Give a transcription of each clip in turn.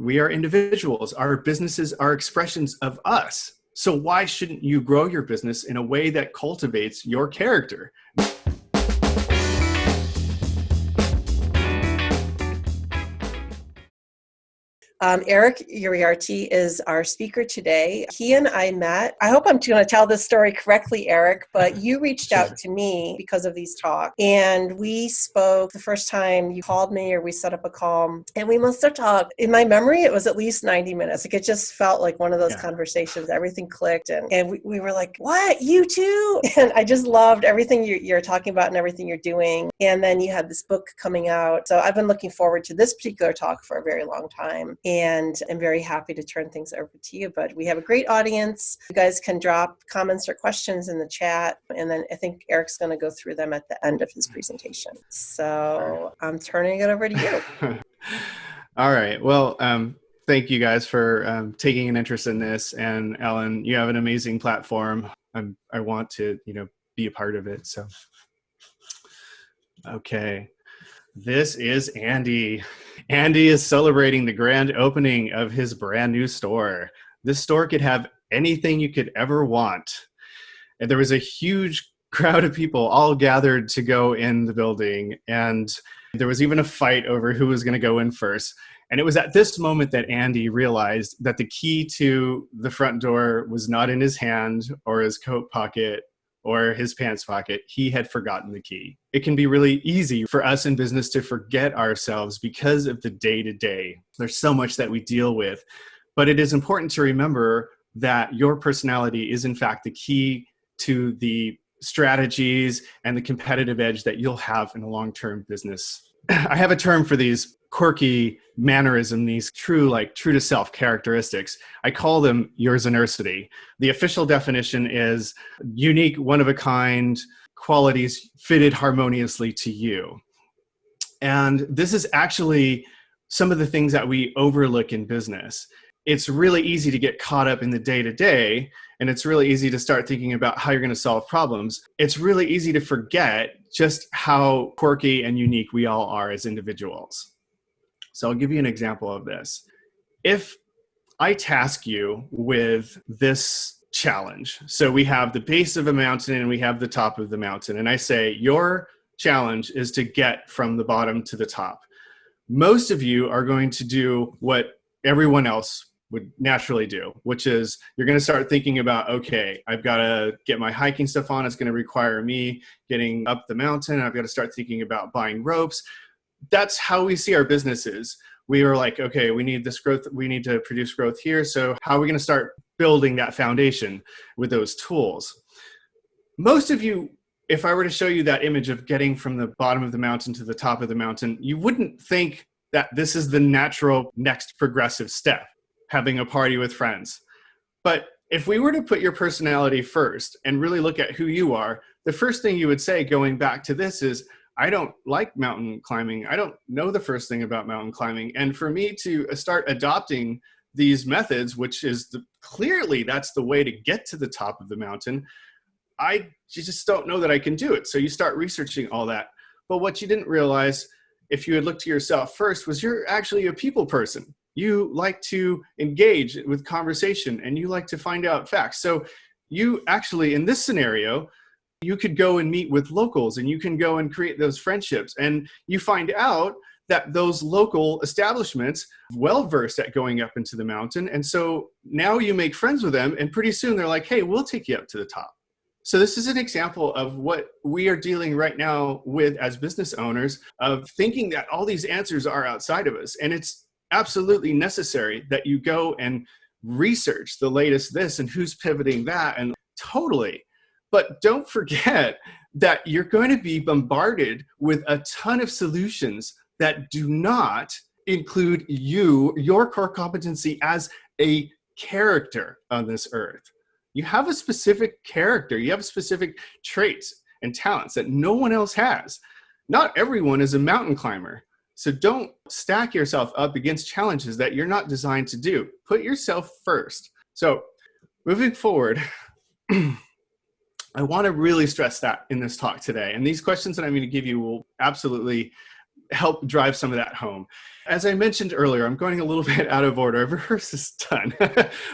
We are individuals. Our businesses are expressions of us. So why shouldn't you grow your business in a way that cultivates your character? Eric Uriarte is our speaker today. He and I met. I hope I'm going to tell this story correctly, Eric, but you reached out to me because of these talks. And we spoke the first time you called me, or we set up a call, and we must have talked. In my memory, it was at least 90 minutes. Like, it just felt like one of those conversations. Everything clicked. And we were like, what? You too? And I just loved everything you're talking about and everything you're doing. And then you had this book coming out. So I've been looking forward to this particular talk for a very long time. And I'm very happy to turn things over to you. But we have a great audience. You guys can drop comments or questions in the chat. And then I think Eric's going to go through them at the end of his presentation. So I'm turning it over to you. All right. Well, thank you guys for taking an interest in this. And Ellen, you have an amazing platform. I want to, be a part of it. So, okay. This is Andy. Andy is celebrating the grand opening of his brand new store. This store could have anything you could ever want. And there was a huge crowd of people all gathered to go in the building. And there was even a fight over who was going to go in first. And it was at this moment that Andy realized that the key to the front door was not in his hand or his coat pocket or his pants pocket. He had forgotten the key. It can be really easy for us in business to forget ourselves because of the day-to-day. There's so much that we deal with, but it is important to remember that your personality is in fact the key to the strategies and the competitive edge that you'll have in a long-term business. I have a term for these quirky mannerism, these true to self characteristics. I call them your Zenercity. The official definition is unique, one of a kind qualities fitted harmoniously to you. And this is actually some of the things that we overlook in business. It's really easy to get caught up in the day-to-day, and it's really easy to start thinking about how you're going to solve problems. It's really easy to forget just how quirky and unique we all are as individuals. So I'll give you an example of this. If I task you with this challenge, so we have the base of a mountain and we have the top of the mountain, and I say, your challenge is to get from the bottom to the top. Most of you are going to do what everyone else would naturally do, which is you're going to start thinking about, okay, I've got to get my hiking stuff on. It's going to require me getting up the mountain. I've got to start thinking about buying ropes. That's how we see our businesses. We are like, okay, we need this growth. We need to produce growth here. So how are we going to start building that foundation with those tools? Most of you, if I were to show you that image of getting from the bottom of the mountain to the top of the mountain, you wouldn't think that this is the natural next progressive step, having a party with friends. But if we were to put your personality first and really look at who you are, the first thing you would say going back to this is, I don't like mountain climbing. I don't know the first thing about mountain climbing. And for me to start adopting these methods, which is clearly that's the way to get to the top of the mountain, I just don't know that I can do it. So you start researching all that. But what you didn't realize, if you had looked to yourself first, was you're actually a people person. You like to engage with conversation and you like to find out facts. So you actually, in this scenario, you could go and meet with locals and you can go and create those friendships. And you find out that those local establishments are well-versed at going up into the mountain. And so now you make friends with them and pretty soon they're like, hey, we'll take you up to the top. So this is an example of what we are dealing right now with as business owners, of thinking that all these answers are outside of us. And it's absolutely necessary that you go and research the latest this and who's pivoting that, and totally. But don't forget that you're going to be bombarded with a ton of solutions that do not include your core competency as a character on this earth. You have a specific character. You have specific traits and talents that no one else has. Not everyone is a mountain climber. So don't stack yourself up against challenges that you're not designed to do. Put yourself first. So moving forward, I want to really stress that in this talk today. And these questions that I'm going to give you will absolutely help drive some of that home. As I mentioned earlier, I'm going a little bit out of order. I've rehearsed this ton,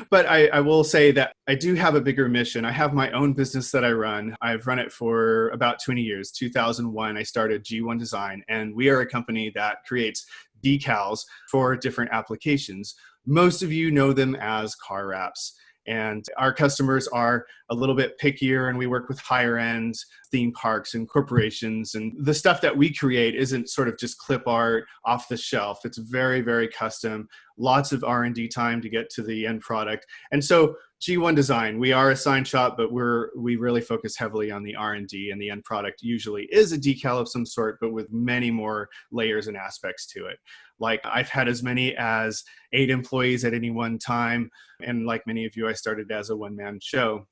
but I will say that I do have a bigger mission. I have my own business that I run. I've run it for about 20 years. 2001, I started G1 Design, and we are a company that creates decals for different applications. Most of you know them as car wraps. And our customers are a little bit pickier, and we work with higher end theme parks and corporations. And the stuff that we create isn't sort of just clip art off the shelf. It's very, very custom, lots of R&D time to get to the end product. And so G1 Design, we are a sign shop, but we really focus heavily on the R&D, and the end product usually is a decal of some sort, but with many more layers and aspects to it. Like, I've had as many as 8 employees at any one time. And like many of you, I started as a one-man show.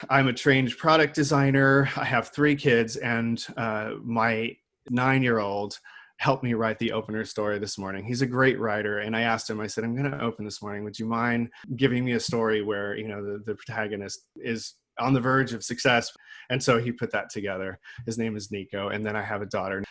I'm a trained product designer. I have 3 kids, and my 9-year-old helped me write the opener story this morning. He's a great writer. And I asked him, I said, I'm going to open this morning. Would you mind giving me a story where, the protagonist is on the verge of success? And so he put that together. His name is Nico. And then I have a daughter.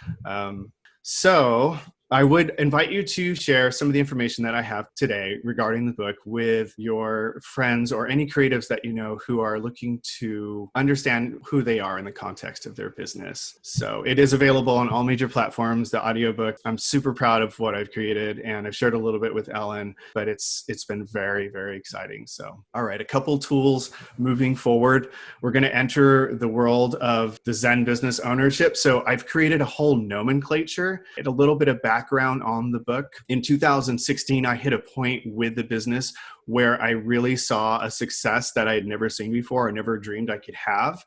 So I would invite you to share some of the information that I have today regarding the book with your friends or any creatives that you know who are looking to understand who they are in the context of their business. So it is available on all major platforms, the audiobook. I'm super proud of what I've created, and I've shared a little bit with Ellen, but it's been very, very exciting. So, all right, a couple tools moving forward. We're going to enter the world of the Zen business ownership. So I've created a whole nomenclature and a little bit of background on the book. In 2016, I hit a point with the business where I really saw a success that I had never seen before, or never dreamed I could have.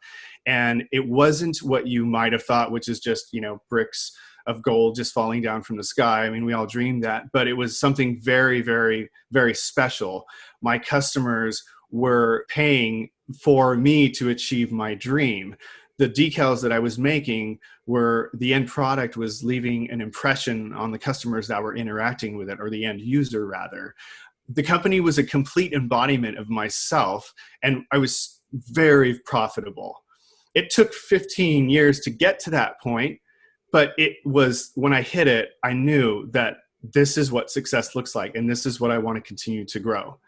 And it wasn't what you might have thought, which is just, bricks of gold just falling down from the sky. I mean, we all dreamed that, but it was something very, very, very special. My customers were paying for me to achieve my dream. The decals that I was making the end product was leaving an impression on the customers that were interacting with it, or the end user rather. The company was a complete embodiment of myself, and I was very profitable. It took 15 years to get to that point, but it was, when I hit it, I knew that this is what success looks like, and this is what I want to continue to grow.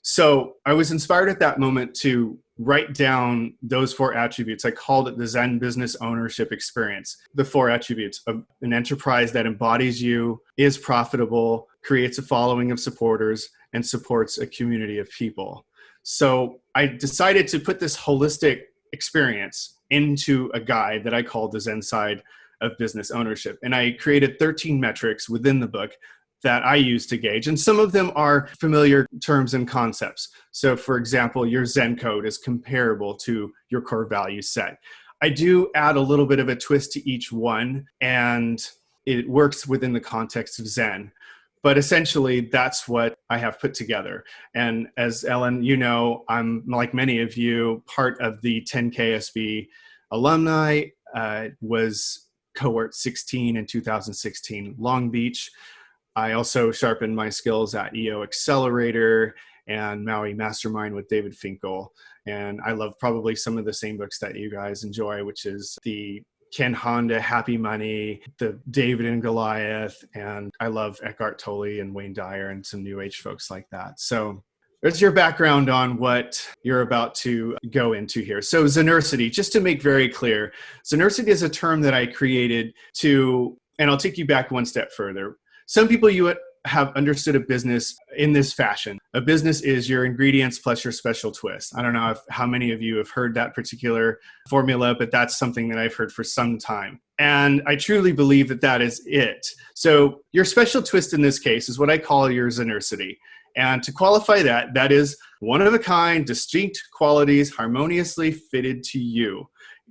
So I was inspired at that moment to write down those 4 attributes. I called it the Zen business ownership experience. The 4 attributes of an enterprise that embodies you, is profitable, creates a following of supporters, and supports a community of people. So I decided to put this holistic experience into a guide that I called the Zen side of business ownership. And I created 13 metrics within the book that I use to gauge. And some of them are familiar terms and concepts. So for example, your Zen code is comparable to your core value set. I do add a little bit of a twist to each one, and it works within the context of Zen. But essentially, that's what I have put together. And as Ellen, I'm, like many of you, part of the 10KSB alumni, was cohort 16 in 2016, Long Beach. I also sharpened my skills at EO Accelerator and Maui Mastermind with David Finkel. And I love probably some of the same books that you guys enjoy, which is the Ken Honda, Happy Money, the David and Goliath, and I love Eckhart Tolle and Wayne Dyer and some New Age folks like that. So there's your background on what you're about to go into here. So Zenercity, just to make very clear, Zenercity is a term that I created and I'll take you back one step further. Some people you have understood a business in this fashion. A business is your ingredients plus your special twist. I don't know how many of you have heard that particular formula, but that's something that I've heard for some time. And I truly believe that that is it. So your special twist in this case is what I call your Zenercity. And to qualify that, that is one-of-a-kind, distinct qualities harmoniously fitted to you.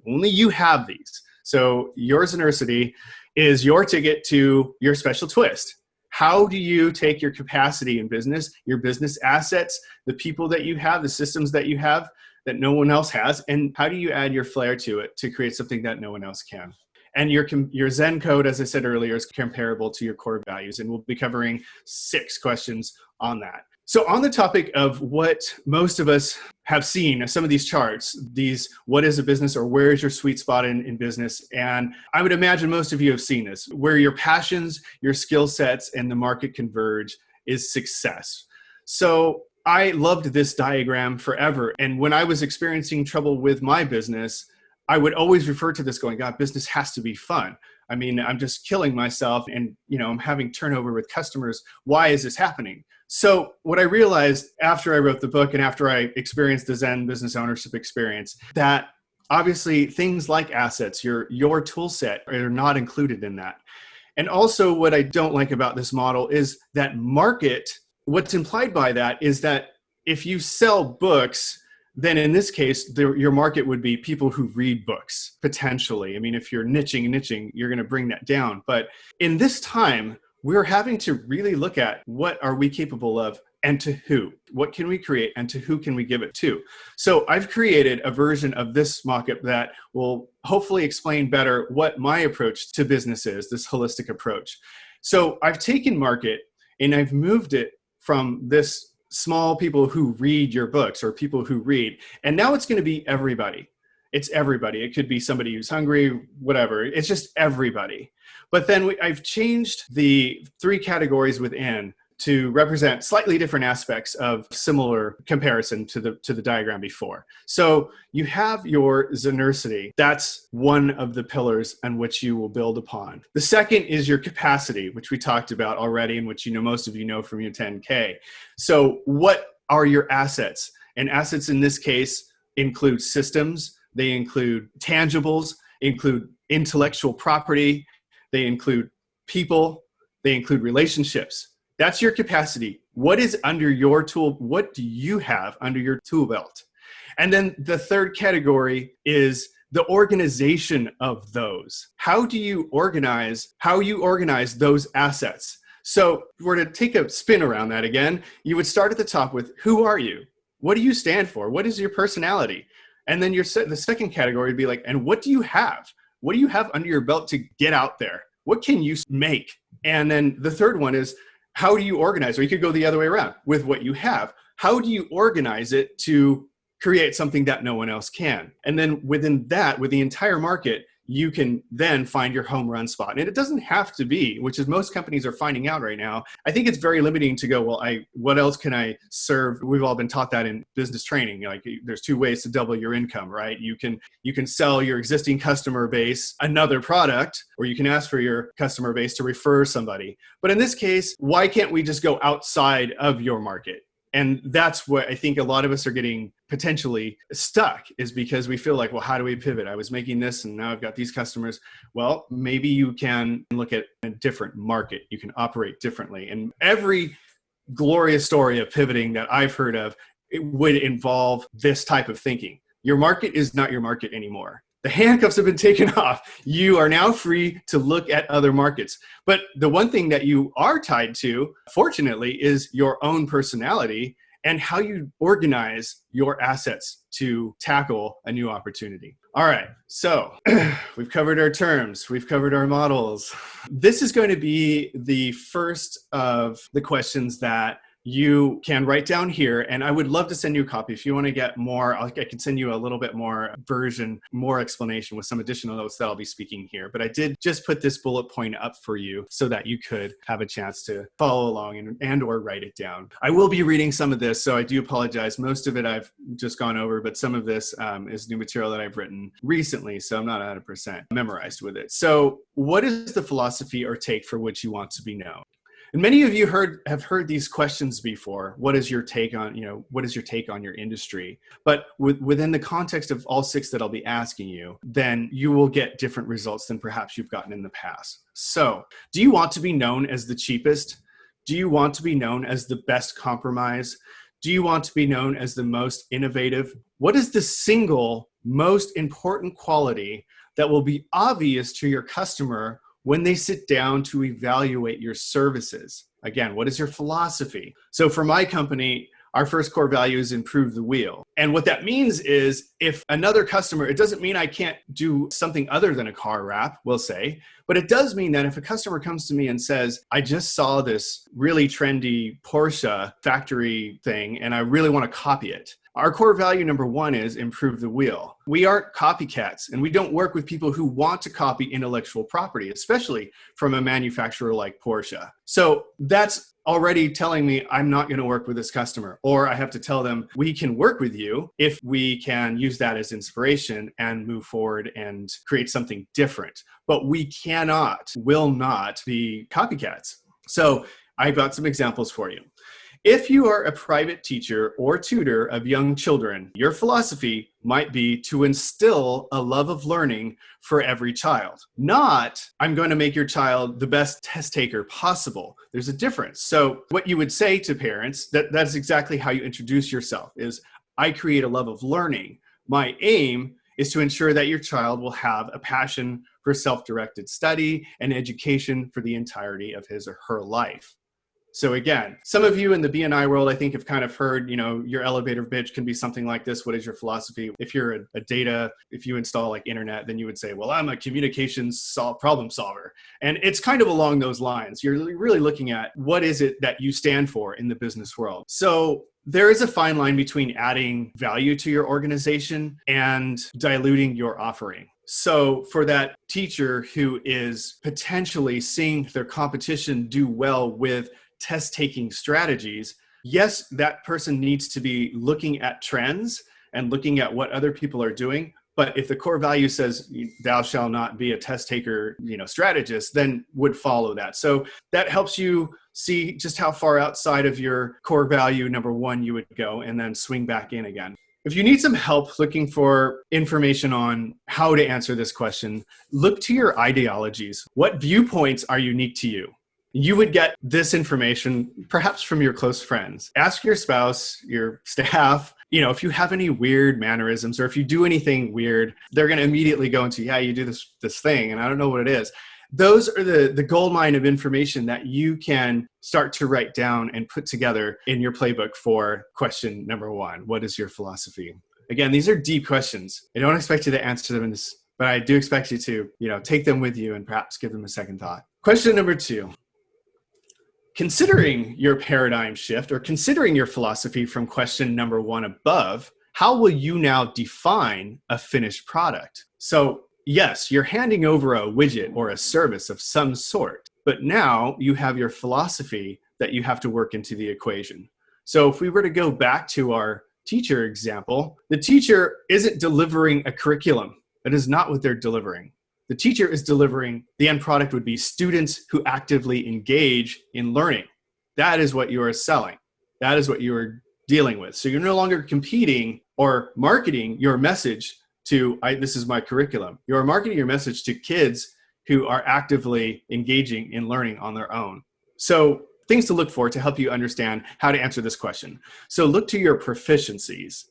Only you have these. So your Zenercity is your ticket to your special twist. How do you take your capacity in business, your business assets, the people that you have, the systems that you have that no one else has, and how do you add your flair to it to create something that no one else can? And your Zen code, as I said earlier, is comparable to your core values, and we'll be covering 6 questions on that. So on the topic of what most of us have seen some of these charts, these what is a business or where is your sweet spot in business. And I would imagine most of you have seen this, where your passions, your skill sets, and the market converge is success. So I loved this diagram forever. And when I was experiencing trouble with my business, I would always refer to this going, God, business has to be fun. I mean, I'm just killing myself and, I'm having turnover with customers. Why is this happening? So what I realized after I wrote the book and after I experienced the Zen business ownership experience, that obviously things like assets, your tool set are not included in that. And also what I don't like about this model is that market, what's implied by that is that if you sell books, then in this case, your market would be people who read books, potentially. I mean, if you're niching, you're going to bring that down. But in this time, we're having to really look at what are we capable of and to who? What can we create and to who can we give it to? So I've created a version of this mock-up that will hopefully explain better what my approach to business is, this holistic approach. So I've taken market and I've moved it from this small people who read your books or people who read. And now it's going to be everybody. It's everybody. It could be somebody who's hungry, whatever. It's just everybody. But then I've changed the 3 categories within to represent slightly different aspects of similar comparison to the diagram before. So you have your Zenercity. That's one of the pillars on which you will build upon. The second is your capacity, which we talked about already and which most of you know from your 10K. So what are your assets? And assets in this case include systems, they include tangibles, include intellectual property, they include people, they include relationships. That's your capacity. What is under your tool? What do you have under your tool belt? And then the third category is the organization of those. How you organize those assets? So if we're to take a spin around that again, you would start at the top with, who are you? What do you stand for? What is your personality? And then the second category would be like, and what do you have? What do you have under your belt to get out there? What can you make? And then the third one is, how do you organize? Or you could go the other way around with what you have. How do you organize it to create something that no one else can? And then within that, with the entire market, you can then find your home run spot. And it doesn't have to be, which is most companies are finding out right now. I think it's very limiting to go, well, what else can I serve? We've all been taught that in business training. Like there's 2 ways to double your income, right? You can sell your existing customer base another product, or you can ask for your customer base to refer somebody. But in this case, why can't we just go outside of your market? And that's what I think a lot of us are getting potentially stuck, is because we feel like, well, how do we pivot? I was making this and now I've got these customers. Well, maybe you can look at a different market. You can operate differently. And every glorious story of pivoting that I've heard of, it would involve this type of thinking. Your market is not your market anymore. The handcuffs have been taken off. You are now free to look at other markets. But the one thing that you are tied to, fortunately, is your own personality and how you organize your assets to tackle a new opportunity. All right, so we've covered our terms, we've covered our models. This is going to be the first of the questions that you can write down here, and I would love to send you a copy. If you want to get more, I can send you a little bit more version, more explanation with some additional notes that I'll be speaking here. But I did just put this bullet point up for you so that you could have a chance to follow along and or write it down. I will be reading some of this, so I do apologize. Most of it I've just gone over, but some of this is new material that I've written recently, so I'm not 100% memorized with it. So what is the philosophy or take for which you want to be known? And many of you have heard these questions before. What is your take on your industry? But within the context of all 6 that I'll be asking you, then you will get different results than perhaps you've gotten in the past. So, do you want to be known as the cheapest? Do you want to be known as the best compromise? Do you want to be known as the most innovative? What is the single most important quality that will be obvious to your customer when they sit down to evaluate your services? Again, what is your philosophy? So for my company, our first core value is improve the wheel. And what that means is if another customer, it doesn't mean I can't do something other than a car wrap, we'll say, but it does mean that if a customer comes to me and says, I just saw this really trendy Porsche factory thing and I really want to copy it, Our core value number one is improve the wheel. We aren't copycats, and we don't work with people who want to copy intellectual property, especially from a manufacturer like Porsche. So that's already telling me I'm not going to work with this customer, or I have to tell them we can work with you if we can use that as inspiration and move forward and create something different. But we cannot, will not be copycats. So I've got some examples for you. If you are a private teacher or tutor of young children, your philosophy might be to instill a love of learning for every child. Not, I'm going to make your child the best test taker possible. There's a difference. So what you would say to parents, that's exactly how you introduce yourself, is I create a love of learning. My aim is to ensure that your child will have a passion for self-directed study and education for the entirety of his or her life. So again, some of you in the B&I world, I think, have kind of heard, your elevator pitch can be something like this. What is your philosophy? If you're if you install like internet, then you would say, well, I'm a communications problem solver. And it's kind of along those lines. You're really looking at what is it that you stand for in the business world. So there is a fine line between adding value to your organization and diluting your offering. So for that teacher who is potentially seeing their competition do well with test-taking strategies, yes, that person needs to be looking at trends and looking at what other people are doing. But if the core value says thou shalt not be a test taker, strategist, then would follow that. So that helps you see just how far outside of your core value number one you would go, and then swing back in again. If you need some help looking for information on how to answer this question, look to your ideologies. What viewpoints are unique to you? You would get this information perhaps from your close friends. Ask your spouse, your staff, if you have any weird mannerisms or if you do anything weird, they're going to immediately go into, yeah, you do this thing and I don't know what it is. Those are the gold mine of information that you can start to write down and put together in your playbook for question number one. What is your philosophy? Again, these are deep questions. I don't expect you to answer them in this, but I do expect you to, take them with you and perhaps give them a second thought. Question number two. Considering your paradigm shift or considering your philosophy from question number one above, how will you now define a finished product? So yes, you're handing over a widget or a service of some sort, but now you have your philosophy that you have to work into the equation. So if we were to go back to our teacher example, the teacher isn't delivering a curriculum. That is not what they're delivering. The teacher is delivering, the end product would be students who actively engage in learning. That is what you are selling. That is what you are dealing with. So you're no longer competing or marketing your message to, this is my curriculum. You're marketing your message to kids who are actively engaging in learning on their own. So things to look for to help you understand how to answer this question. So look to your proficiencies.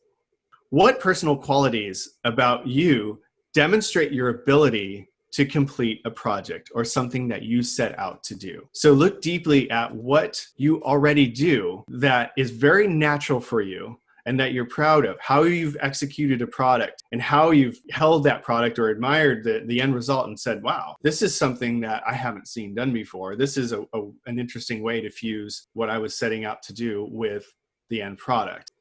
What personal qualities about you demonstrate your ability to complete a project or something that you set out to do? So look deeply at what you already do that is very natural for you and that you're proud of, how you've executed a product and how you've held that product or admired the end result and said, wow, this is something that I haven't seen done before. This is an interesting way to fuse what I was setting out to do with the end product.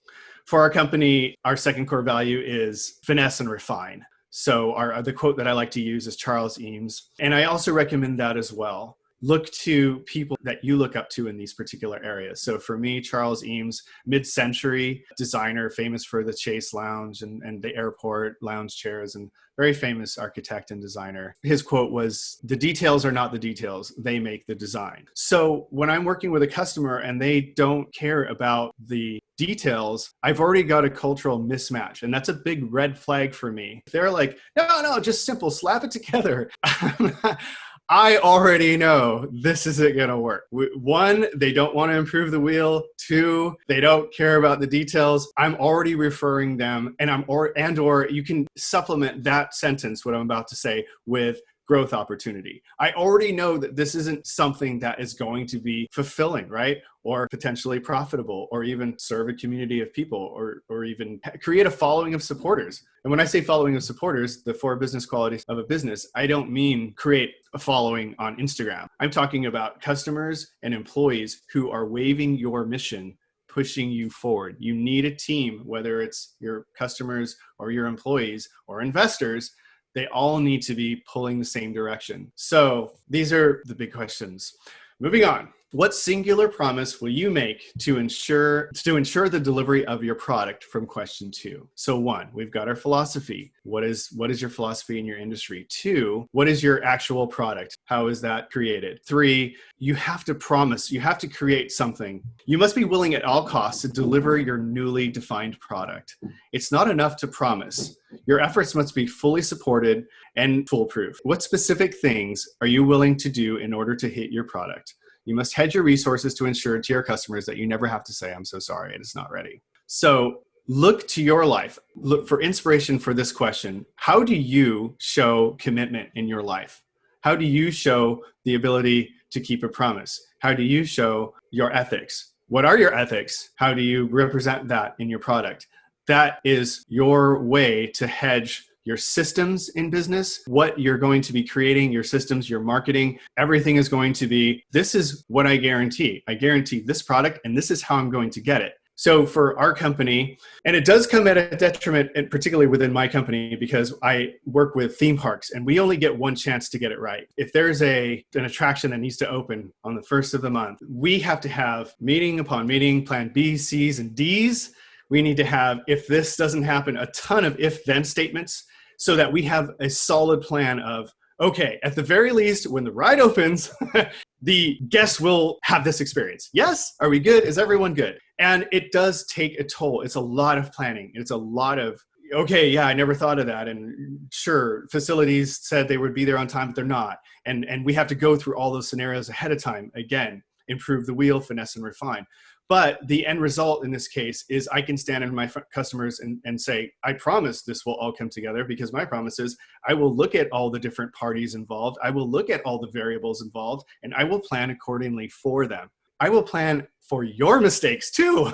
For our company, our second core value is finesse and refine. So the quote that I like to use is Charles Eames. And I also recommend that as well. Look to people that you look up to in these particular areas. So for me, Charles Eames, mid-century designer, famous for the Chase Lounge and the airport lounge chairs, and very famous architect and designer. His quote was, "The details are not the details, they make the design." So when I'm working with a customer and they don't care about the details, I've already got a cultural mismatch. And that's a big red flag for me. If they're like, no, just simple, slap it together. I already know this isn't going to work. One, they don't want to improve the wheel. Two, they don't care about the details. I'm already referring them, or you can supplement that sentence, what I'm about to say, with growth opportunity. I already know that this isn't something that is going to be fulfilling, right? Or potentially profitable, or even serve a community of people, or even create a following of supporters. And when I say following of supporters, the 4 business qualities of a business, I don't mean create a following on Instagram. I'm talking about customers and employees who are waving your mission, pushing you forward. You need a team, whether it's your customers or your employees or investors. They all need to be pulling the same direction. So these are the big questions. Moving on. What singular promise will you make to ensure the delivery of your product from question 2? So 1, we've got our philosophy. What is your philosophy in your industry? 2, what is your actual product? How is that created? 3, you have to promise, you have to create something. You must be willing at all costs to deliver your newly defined product. It's not enough to promise. Your efforts must be fully supported and foolproof. What specific things are you willing to do in order to hit your product? You must hedge your resources to ensure to your customers that you never have to say, I'm so sorry, it is not ready. So look to your life. Look for inspiration for this question. How do you show commitment in your life? How do you show the ability to keep a promise? How do you show your ethics? What are your ethics? How do you represent that in your product? That is your way to hedge your systems in business, what you're going to be creating, your systems, your marketing, everything is going to be, this is what I guarantee. I guarantee this product and this is how I'm going to get it. So for our company, and it does come at a detriment, and particularly within my company, because I work with theme parks and we only get one chance to get it right. If there's an attraction that needs to open on the first of the month, we have to have meeting upon meeting, plan B, C's, and D's. We need to have, if this doesn't happen, a ton of if-then statements, so that we have a solid plan of, okay, at the very least, when the ride opens, the guests will have this experience. Yes? Are we good? Is everyone good? And it does take a toll. It's a lot of planning. It's a lot of, okay, yeah, I never thought of that. And sure, facilities said they would be there on time, but they're not. And we have to go through all those scenarios ahead of time. Again, improve the wheel, finesse and refine. But the end result in this case is I can stand in my customers and say, I promise this will all come together, because my promise is I will look at all the different parties involved. I will look at all the variables involved, and I will plan accordingly for them. I will plan for your mistakes too.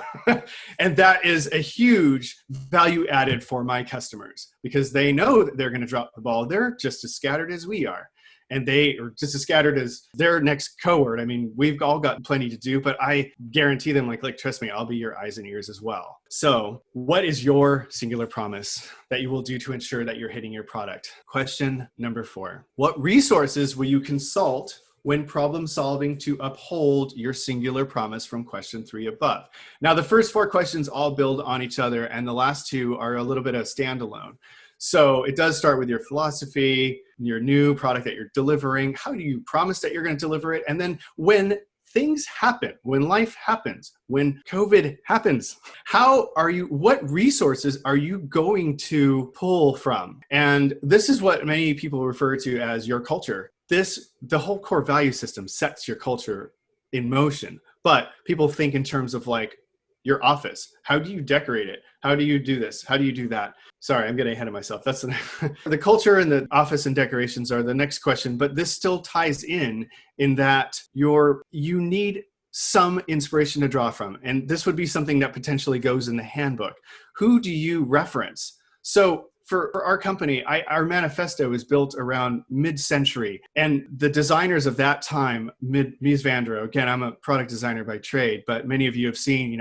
And that is a huge value added for my customers, because they know that they're going to drop the ball. They're just as scattered as we are. And they are just as scattered as their next cohort. I mean, we've all got plenty to do, but I guarantee them, like, trust me, I'll be your eyes and ears as well. So what is your singular promise that you will do to ensure that you're hitting your product? Question number 4. What resources will you consult when problem solving to uphold your singular promise from question 3 above? Now, the first 4 questions all build on each other, and the last 2 are a little bit of standalone. So it does start with your philosophy, your new product that you're delivering. How do you promise that you're going to deliver it? And then when things happen, when life happens, when COVID happens, what resources are you going to pull from? And this is what many people refer to as your culture. The whole core value system sets your culture in motion, but people think in terms of like your office. How do you decorate it? How do you do this? How do you do that? Sorry, I'm getting ahead of myself. That's the culture and the office and decorations are the next question, but this still ties in that you need some inspiration to draw from. And this would be something that potentially goes in the handbook. Who do you reference? So for our company, our manifesto is built around mid-century, and the designers of that time, Mies van der Rohe, again, I'm a product designer by trade, but many of you have seen,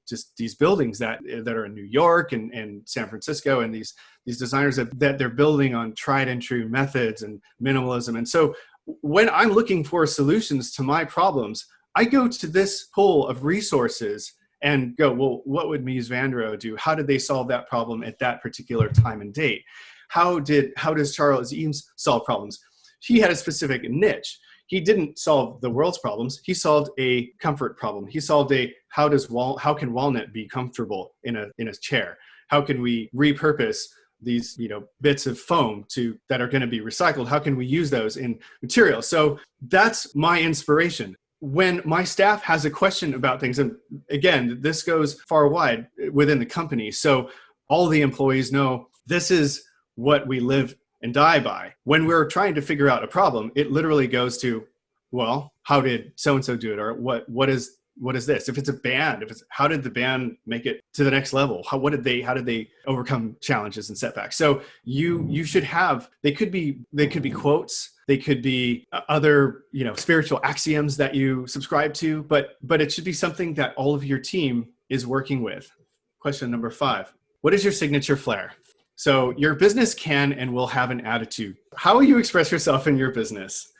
just these buildings that are in New York and San Francisco, and these designers that they're building on tried and true methods and minimalism. And so when I'm looking for solutions to my problems, I go to this pool of resources and go, well, what would Mies van der Rohe do? How did they solve that problem at that particular time and date? How does Charles Eames solve problems? He had a specific niche. He didn't solve the world's problems. He solved a comfort problem. He solved how can walnut be comfortable in a chair? How can we repurpose these bits of foam that are going to be recycled? How can we use those in materials? So that's my inspiration. When my staff has a question about things, and again, this goes far wide within the company, so all the employees know this is what we live and die by. When we're trying to figure out a problem, it literally goes to, well, how did so-and-so do it? Or what is this? If it's a band, how did the band make it to the next level? How did they overcome challenges and setbacks? So you should have, they could be quotes, they could be other, spiritual axioms that you subscribe to, but it should be something that all of your team is working with? Question number 5, what is your signature flair? So your business can and will have an attitude. How will you express yourself in your business?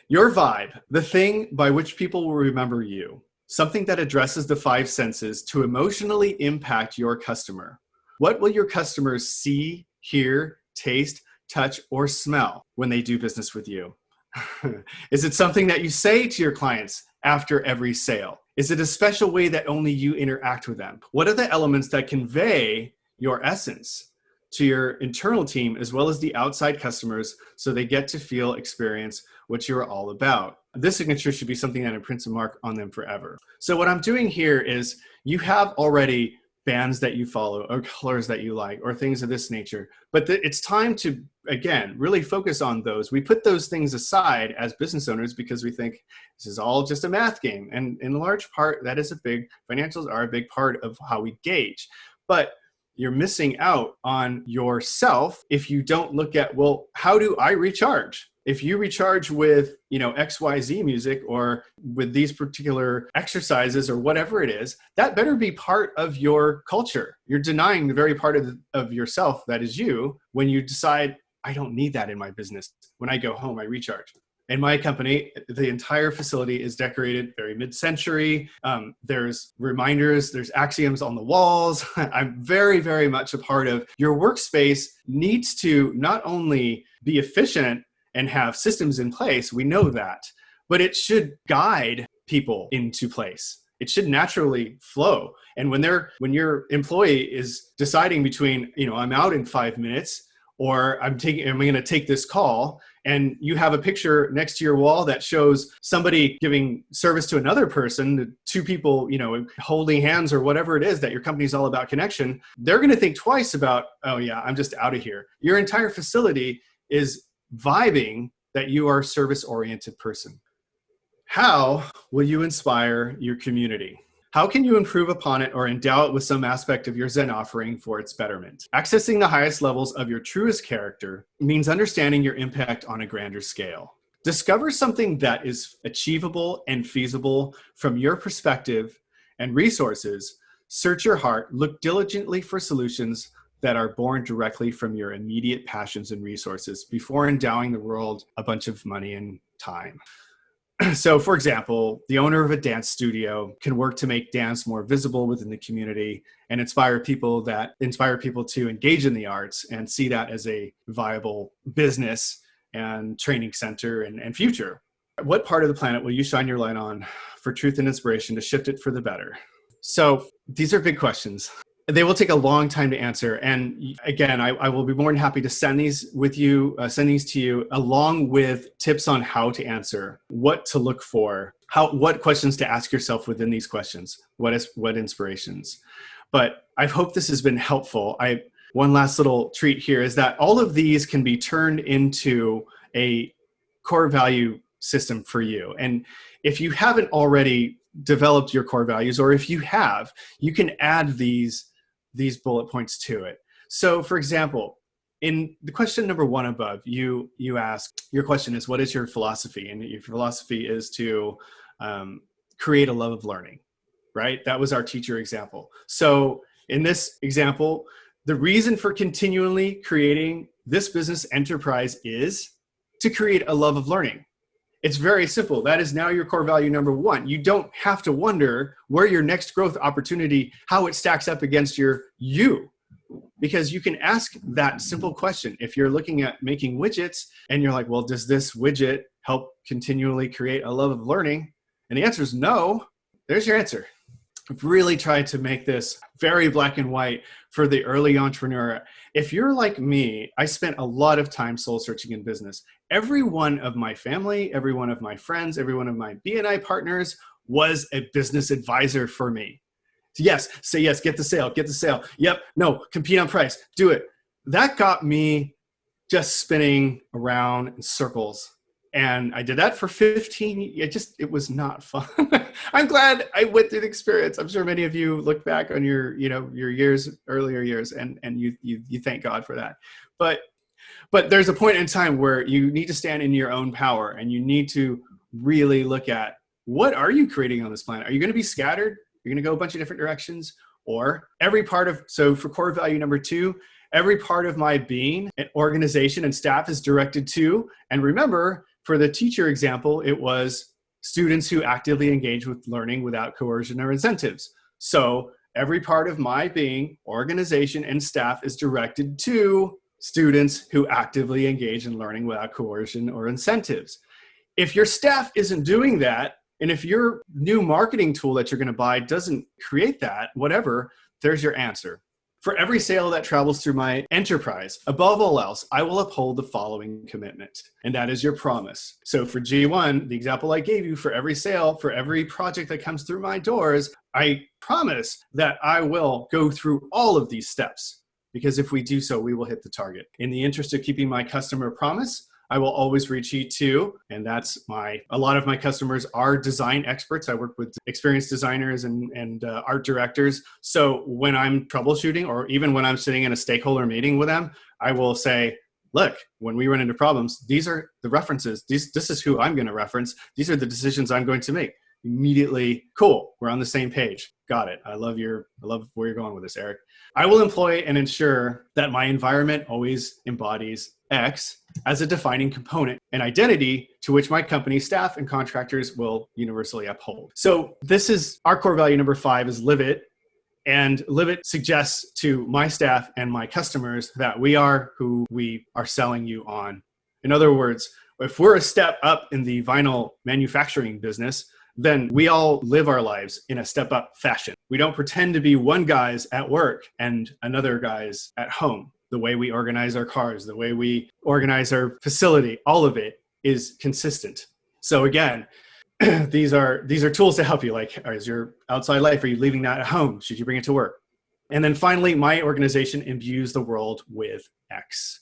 Your vibe, the thing by which people will remember you, something that addresses the 5 senses to emotionally impact your customer. What will your customers see, hear, taste, touch, or smell when they do business with you? Is it something that you say to your clients after every sale? Is it a special way that only you interact with them? What are the elements that convey your essence to your internal team as well as the outside customers so they get to feel, experience what you're all about? This signature should be something that imprints a mark on them forever. So what I'm doing here is you have already bands that you follow or colors that you like or things of this nature, but it's time to, again, really focus on those. We put those things aside as business owners because we think this is all just a math game. And in large part, financials are a big part of how we gauge. But you're missing out on yourself if you don't look at, well, how do I recharge? If you recharge with, XYZ music or with these particular exercises or whatever it is, that better be part of your culture. You're denying the very part of yourself that is you when you decide, I don't need that in my business. When I go home, I recharge. In my company, the entire facility is decorated very mid-century. There's reminders, there's axioms on the walls. I'm very, very much a part of your workspace needs to not only be efficient and have systems in place, we know that, but it should guide people into place. It should naturally flow. And when your employee is deciding between, I'm out in 5 minutes, or I'm going to take this call, and you have a picture next to your wall that shows somebody giving service to another person, 2 people, holding hands or whatever it is that your company's all about connection, they're going to think twice about, oh yeah, I'm just out of here. Your entire facility is vibing that you are a service-oriented person. How will you inspire your community? How can you improve upon it or endow it with some aspect of your Zen offering for its betterment? Accessing the highest levels of your truest character means understanding your impact on a grander scale. Discover something that is achievable and feasible from your perspective and resources. Search your heart, look diligently for solutions that are born directly from your immediate passions and resources before endowing the world a bunch of money and time. So, for example, the owner of a dance studio can work to make dance more visible within the community and inspire people to engage in the arts and see that as a viable business and training center and future. What part of the planet will you shine your light on for truth and inspiration to shift it for the better? So these are big questions. They will take a long time to answer. And again, I will be more than happy to send these to you along with tips on how to answer, what to look for, what questions to ask yourself within these questions, what inspirations. But I hope this has been helpful. One last little treat here is that all of these can be turned into a core value system for you. And if you haven't already developed your core values, or if you have, you can add these bullet points to it. So for example, in the question number 1 above, you ask, your question is, what is your philosophy? And your philosophy is to create a love of learning, right? That was our teacher example. So in this example, the reason for continually creating this business enterprise is to create a love of learning. It's very simple. That is now your core value number 1. You don't have to wonder where your next growth opportunity, how it stacks up against you, because you can ask that simple question. If you're looking at making widgets and you're like, well, does this widget help continually create a love of learning? And the answer is no. There's your answer. I've really tried to make this very black and white for the early entrepreneur. If you're like me, I spent a lot of time soul searching in business. Every one of my family, every one of my friends, every one of my BNI partners was a business advisor for me. Yes, say yes, get the sale. Yep, no, compete on price, do it. That got me just spinning around in circles. And I did that for 15 years. It was not fun. I'm glad I went through the experience. I'm sure many of you look back on your earlier years and you thank God for that. But there's a point in time where you need to stand in your own power and you need to really look at, what are you creating on this planet? Are you going to be scattered? You're going to go a bunch of different directions? Or every part of, so for core value number 2, every part of my being, an organization and staff is directed to, and remember, for the teacher example, it was students who actively engage with learning without coercion or incentives. So every part of my being, organization, and staff is directed to students who actively engage in learning without coercion or incentives. If your staff isn't doing that, and if your new marketing tool that you're going to buy doesn't create that, whatever, there's your answer. For every sale that travels through my enterprise, above all else, I will uphold the following commitment, and that is your promise. So for G1, the example I gave you, for every sale, for every project that comes through my doors, I promise that I will go through all of these steps, because if we do so, we will hit the target. In the interest of keeping my customer promise, I will always reach E2, and that's a lot of my customers are design experts. I work with experienced designers and art directors. So when I'm troubleshooting, or even when I'm sitting in a stakeholder meeting with them, I will say, look, when we run into problems, these are the references. This is who I'm going to reference. These are the decisions I'm going to make. Immediately, cool, we're on the same page. Got it. I love where you're going with this, Eric. I will employ and ensure that my environment always embodies X as a defining component, an identity to which my company staff and contractors will universally uphold. So this is our core value number 5 is live it. And live it suggests to my staff and my customers that we are who we are selling you on. In other words, if we're a step up in the vinyl manufacturing business, then we all live our lives in a step-up fashion. We don't pretend to be one guy's at work and another guy's at home. The way we organize our cars, the way we organize our facility, all of it is consistent. So again, these are tools to help you. Like, is your outside life, are you leaving that at home? Should you bring it to work? And then finally, my organization imbues the world with X.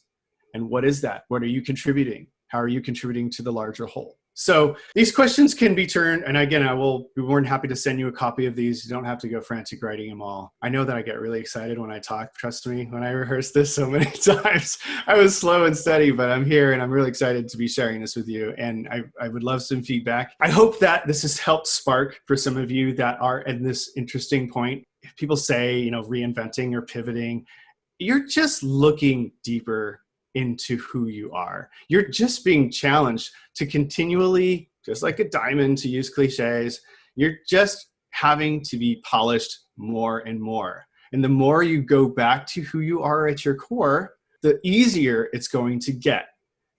And what is that? What are you contributing? How are you contributing to the larger whole? So these questions can be turned, and again, I will be more than happy to send you a copy of these. You don't have to go frantic writing them all. I know that I get really excited when I talk. Trust me, when I rehearsed this so many times, I was slow and steady, but I'm here and I'm really excited to be sharing this with you. And I would love some feedback. I hope that this has helped spark for some of you that are at this interesting point. If people say, reinventing or pivoting, you're just looking deeper into who you are. You're just being challenged to continually, just like a diamond, to use cliches, you're just having to be polished more and more. And the more you go back to who you are at your core, the easier it's going to get.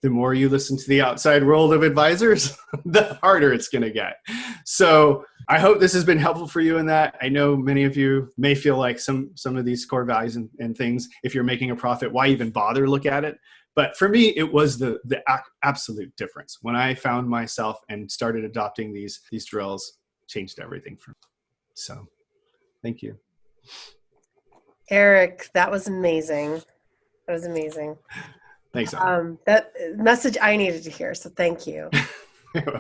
The more you listen to the outside world of advisors, the harder it's going to get. So I hope this has been helpful for you in that. I know many of you may feel like some of these core values and things, if you're making a profit, why even bother look at it? But for me, it was the absolute difference. When I found myself and started adopting these drills, changed everything for me. So thank you. Eric, that was amazing. That was amazing. Thanks. That message I needed to hear, so thank you.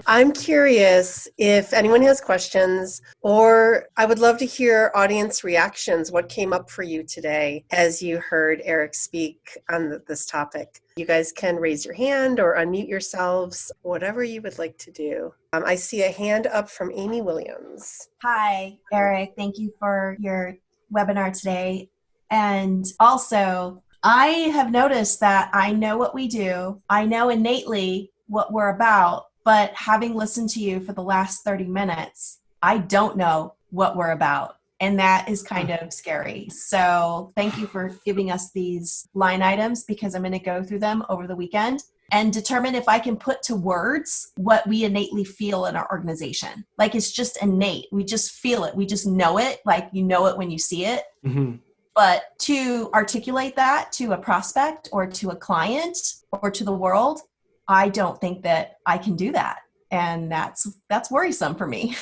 I'm curious if anyone has questions, or I would love to hear audience reactions. What came up for you today as you heard Eric speak on this topic? You guys can raise your hand or unmute yourselves, whatever you would like to do. I see a hand up from Amy Williams. Hi, Eric. Thank you for your webinar today. And also, I have noticed that I know what we do. I know innately what we're about, but having listened to you for the last 30 minutes, I don't know what we're about. And that is kind of scary. So thank you for giving us these line items, because I'm going to go through them over the weekend and determine if I can put to words what we innately feel in our organization. Like, it's just innate. We just feel it. We just know it. Like, you know it when you see it. Mm-hmm. But to articulate that to a prospect or to a client or to the world, I don't think that I can do that. And that's worrisome for me.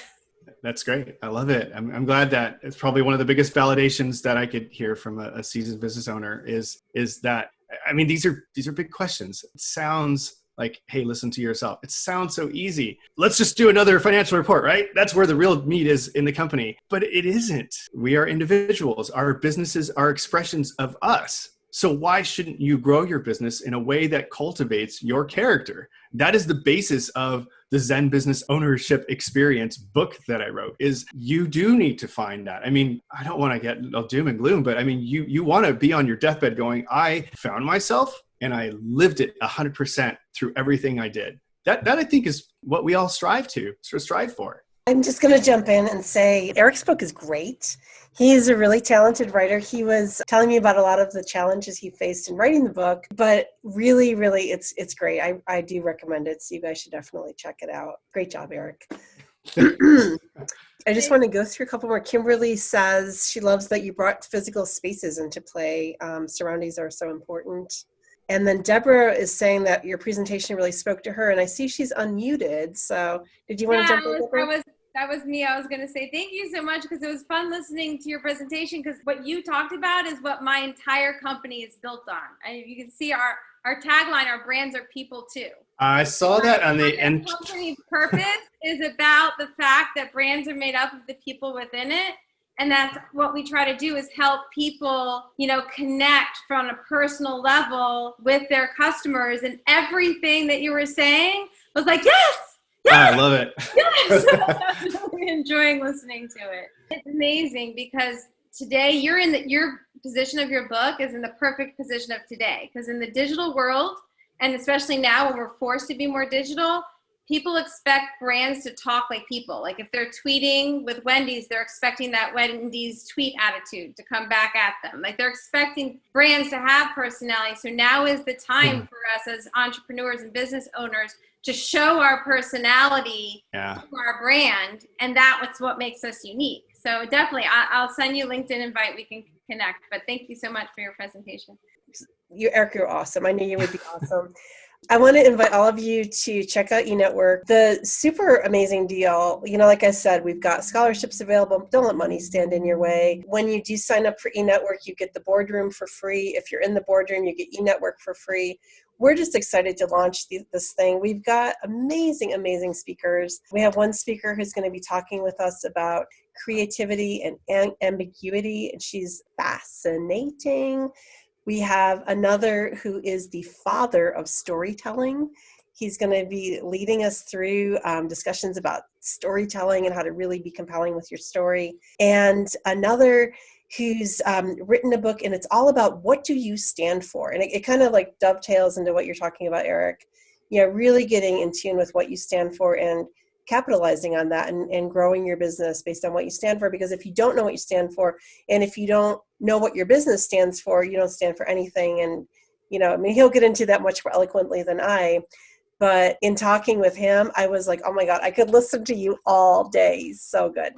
That's great. I love it. I'm glad that it's probably one of the biggest validations that I could hear from a seasoned business owner is that, I mean, these are big questions. It sounds like, hey, listen to yourself. It sounds so easy. Let's just do another financial report, right? That's where the real meat is in the company. But it isn't. We are individuals. Our businesses are expressions of us. So why shouldn't you grow your business in a way that cultivates your character? That is the basis of the Zen Business Ownership Experience book that I wrote, is you do need to find that. I mean, I don't want to get all doom and gloom, but I mean, you want to be on your deathbed going, I found myself and I lived it 100% through everything I did. That I think is what we all strive for. I'm just going to jump in and say Eric's book is great. He's a really talented writer. He was telling me about a lot of the challenges he faced in writing the book, but really, it's great. I do recommend it, so you guys should definitely check it out. Great job, Eric. I just want to go through a couple more. Kimberly says she loves that you brought physical spaces into play. Surroundings are so important. And then Deborah is saying that your presentation really spoke to her, and I see she's unmuted. So did you want to jump in, Deborah? That was me. I was going to say thank you so much, because it was fun listening to your presentation, because what you talked about is what my entire company is built on. And you can see our tagline, our brands are people too. I saw that on the end. The company's purpose is about the fact that brands are made up of the people within it. And that's what we try to do, is help people, connect from a personal level with their customers. And everything that you were saying was like, yes! I love it. Yes! I'm really enjoying listening to it. It's amazing, because today your position of your book is in the perfect position of today. Because in the digital world, and especially now when we're forced to be more digital, people expect brands to talk like people. Like if they're tweeting with Wendy's, they're expecting that Wendy's tweet attitude to come back at them. Like they're expecting brands to have personality. So now is the time for us as entrepreneurs and business owners to show our personality to our brand. And that's what makes us unique. So definitely, I'll send you a LinkedIn invite. We can connect. But thank you so much for your presentation. Eric, you're awesome. I knew you would be awesome. I want to invite all of you to check out eNetwork. The super amazing deal, like I said, we've got scholarships available. Don't let money stand in your way. When you do sign up for eNetwork, you get the boardroom for free. If you're in the boardroom, you get eNetwork for free. We're just excited to launch this thing. We've got amazing, amazing speakers. We have one speaker who's going to be talking with us about creativity and ambiguity, and she's fascinating. We have another who is the father of storytelling. He's going to be leading us through discussions about storytelling and how to really be compelling with your story. And another who's written a book, and it's all about what do you stand for? And it kind of like dovetails into what you're talking about, Eric. Really getting in tune with what you stand for and capitalizing on that and growing your business based on what you stand for. Because if you don't know what you stand for, and if you don't know what your business stands for, you don't stand for anything. And, he'll get into that much more eloquently than I. But in talking with him, I was like, oh my God, I could listen to you all day. He's so good.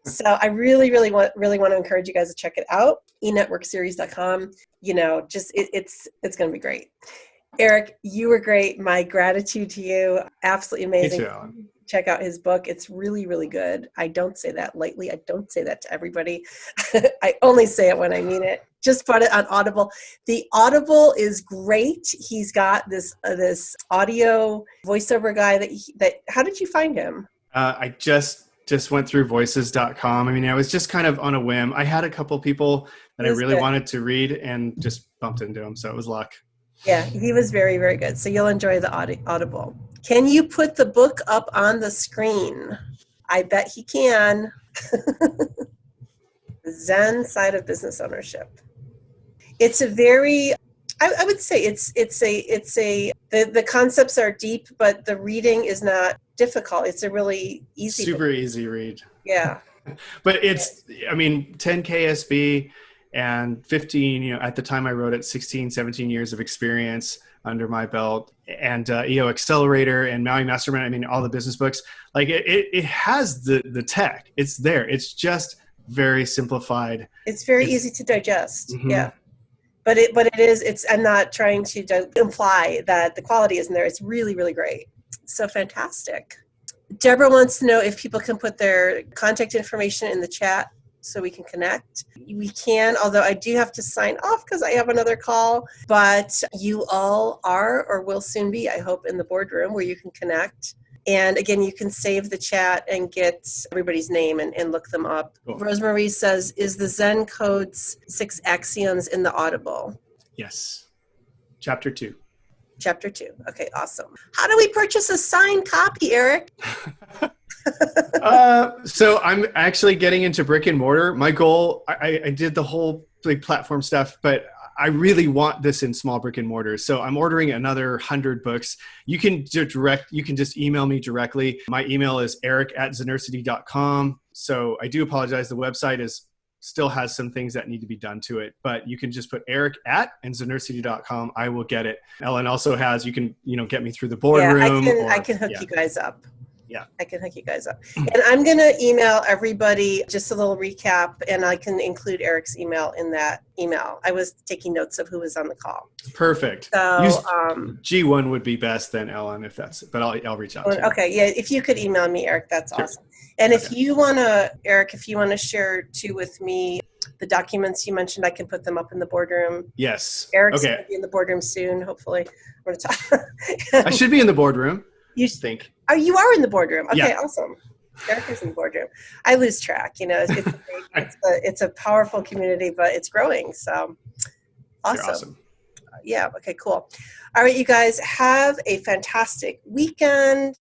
So I really want to encourage you guys to check it out. eNetworkseries.com. It's going to be great. Eric, you were great. My gratitude to you. Absolutely amazing. Me too. Check out his book. It's really, really good. I don't say that lightly. I don't say that to everybody. I only say it when I mean it. Just bought it on Audible. The Audible is great. He's got this audio voiceover guy that how did you find him? I just went through voices.com. I mean, I was just kind of on a whim. I had a couple people that I really wanted to read and just bumped into them. So it was luck. Yeah, he was very, very good. So you'll enjoy the Audible. Can you put the book up on the screen? I bet he can. The Zen side of business ownership. It's a very, I would say the concepts are deep, but the reading is not difficult. It's a really easy, super easy read. Yeah. But it's, 10 KSB and 15, at the time I wrote it, 16, 17 years of experience under my belt, and EO Accelerator and Maui Mastermind. All the business books, like it has the tech. It's there. It's just very simplified. It's very easy to digest. Mm-hmm. Yeah. But it is, I'm not trying to imply that the quality isn't there. It's really, really great. So fantastic. Deborah wants to know if people can put their contact information in the chat so we can connect. We can, although I do have to sign off because I have another call, but you all are or will soon be, I hope, in the boardroom where you can connect. And again, you can save the chat and get everybody's name and look them up. Cool. Rosemarie says, is the Zen Code's 6 axioms in the Audible? Yes. Chapter 2. Chapter 2. Okay, awesome. How do we purchase a signed copy, Eric? So I'm actually getting into brick and mortar. My goal, I did the whole big platform stuff, but I really want this in small brick and mortar. So I'm ordering another 100 books. You can just email me directly. My email is eric@zenercity.com. So I do apologize. The website still has some things that need to be done to it, but you can just put and zenercity.com. I will get it. Ellen also has, you can, get me through the boardroom. Yeah, I can hook you guys up. Yeah. I can hook you guys up. And I'm going to email everybody just a little recap, and I can include Eric's email in that email. I was taking notes of who was on the call. Perfect. So, G1 would be best then, Ellen, if that's it. But I'll reach out to you. Okay. Yeah. If you could email me, Eric, that's Sure. awesome. And if you want to, Eric, if you want to share too with me the documents you mentioned, I can put them up in the boardroom. Yes. Eric's Okay. going to be in the boardroom soon, hopefully. I'm going to talk. I should be in the boardroom. You think. Oh, you are in the boardroom. Okay, Yeah. awesome. Eric is in the boardroom. I lose track. It's a powerful community, but it's growing. So You're awesome. Yeah. Okay, cool. All right, you guys, have a fantastic weekend.